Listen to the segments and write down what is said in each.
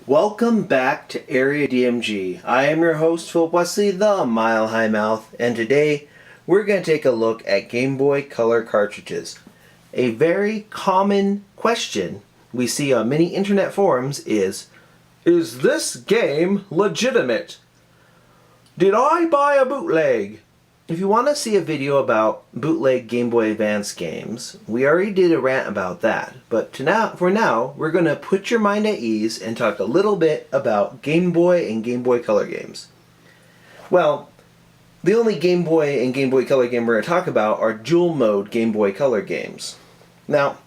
Welcome back to Area DMG. I am your host, Philip Wesley, the Mile High Mouth, and today we're going to take a look at Game Boy Color cartridges. A very common question we see on many internet forums is this game legitimate? Did I buy a bootleg? If you want to see a video about bootleg Game Boy Advance games, we already did a rant about that. But for now, we're going to put your mind at ease and talk a little bit about Game Boy and Game Boy Color games. Well, the only Game Boy and Game Boy Color game we're going to talk about are dual mode Game Boy Color games. Now,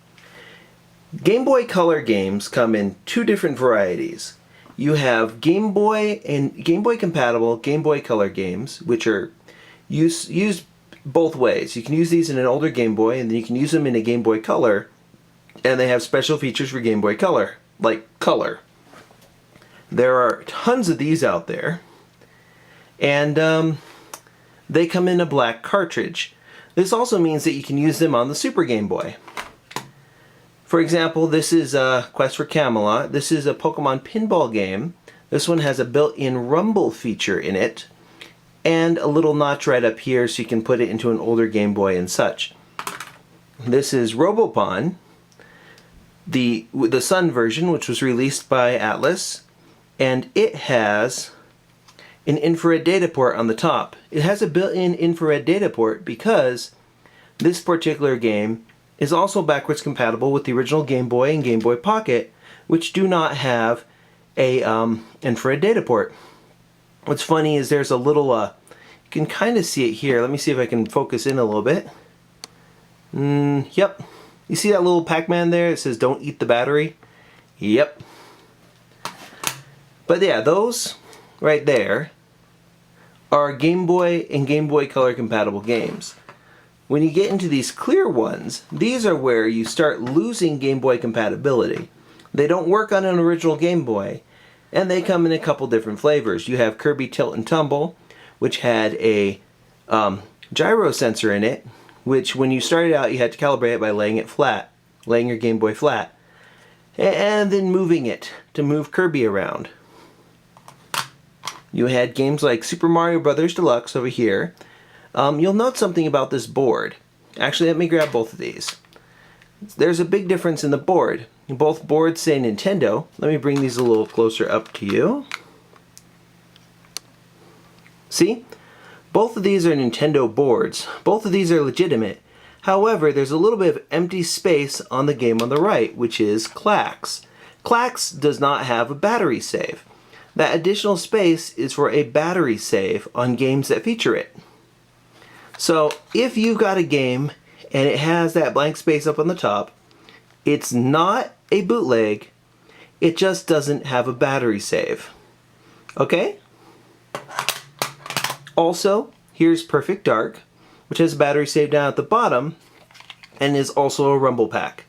Game Boy Color games come in two different varieties. You have Game Boy and Game Boy compatible Game Boy Color games, which are used both ways. You can use these in an older Game Boy, and then you can use them in a Game Boy Color, and they have special features for Game Boy Color, like color. There are tons of these out there, and they come in a black cartridge. This also means that you can use them on the Super Game Boy. For example, this is Quest for Camelot. This is a Pokemon Pinball game. This one has a built-in rumble feature in it, and a little notch right up here so you can put it into an older Game Boy and such. This is Robopon, the Sun version, which was released by Atlas, and it has an infrared data port on the top. It has a built-in infrared data port because this particular game is also backwards compatible with the original Game Boy and Game Boy Pocket, which do not have a infrared data port. What's funny is there's a little, you can kind of see it here. Let me see if I can focus in a little bit. Yep. You see that little Pac-Man there? It says, "Don't eat the battery." Yep. But yeah, those right there are Game Boy and Game Boy Color compatible games. When you get into these clear ones, these are where you start losing Game Boy compatibility. They don't work on an original Game Boy, and they come in a couple different flavors. You have Kirby Tilt and Tumble, which had a gyro sensor in it, which when you started out you had to calibrate it by laying it flat, laying your Game Boy flat, and then moving it to move Kirby around. You had games like Super Mario Bros. Deluxe over here. You'll note something about this board. Actually, let me grab both of these. There's a big difference in the board. Both boards say Nintendo. Let me bring these a little closer up to you. See? Both of these are Nintendo boards. Both of these are legitimate. However, there's a little bit of empty space on the game on the right, which is Clax. Clax does not have a battery save. That additional space is for a battery save on games that feature it. So, if you've got a game and it has that blank space up on the top, it's not a bootleg, it just doesn't have a battery save. Okay? Also, here's Perfect Dark, which has a battery save down at the bottom and is also a rumble pack.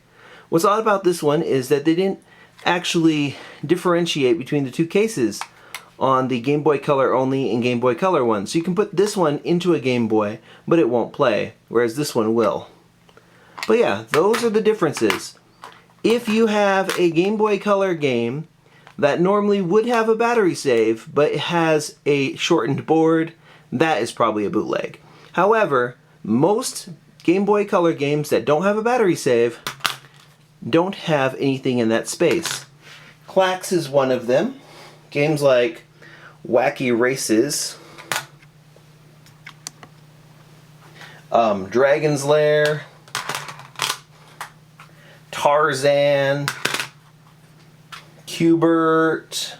What's odd about this one is that they didn't actually differentiate between the two cases on the Game Boy Color only and Game Boy Color one. So you can put this one into a Game Boy, but it won't play, whereas this one will. But yeah, those are the differences. If you have a Game Boy Color game that normally would have a battery save, but it has a shortened board, that is probably a bootleg. However, most Game Boy Color games that don't have a battery save don't have anything in that space. Clax is one of them. Games like Wacky Races, Dragon's Lair, Tarzan, Cubert,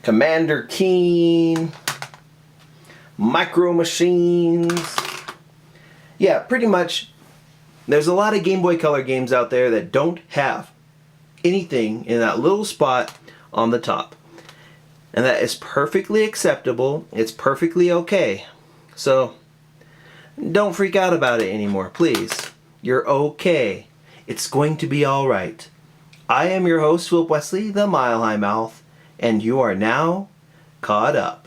Commander Keen, Micro Machines. Yeah, pretty much there's a lot of Game Boy Color games out there that don't have anything in that little spot on the top. And that is perfectly acceptable. It's perfectly okay. So, don't freak out about it anymore, please. You're okay. It's going to be alright. I am your host, Philip Wesley, the Mile High Mouth, and you are now caught up.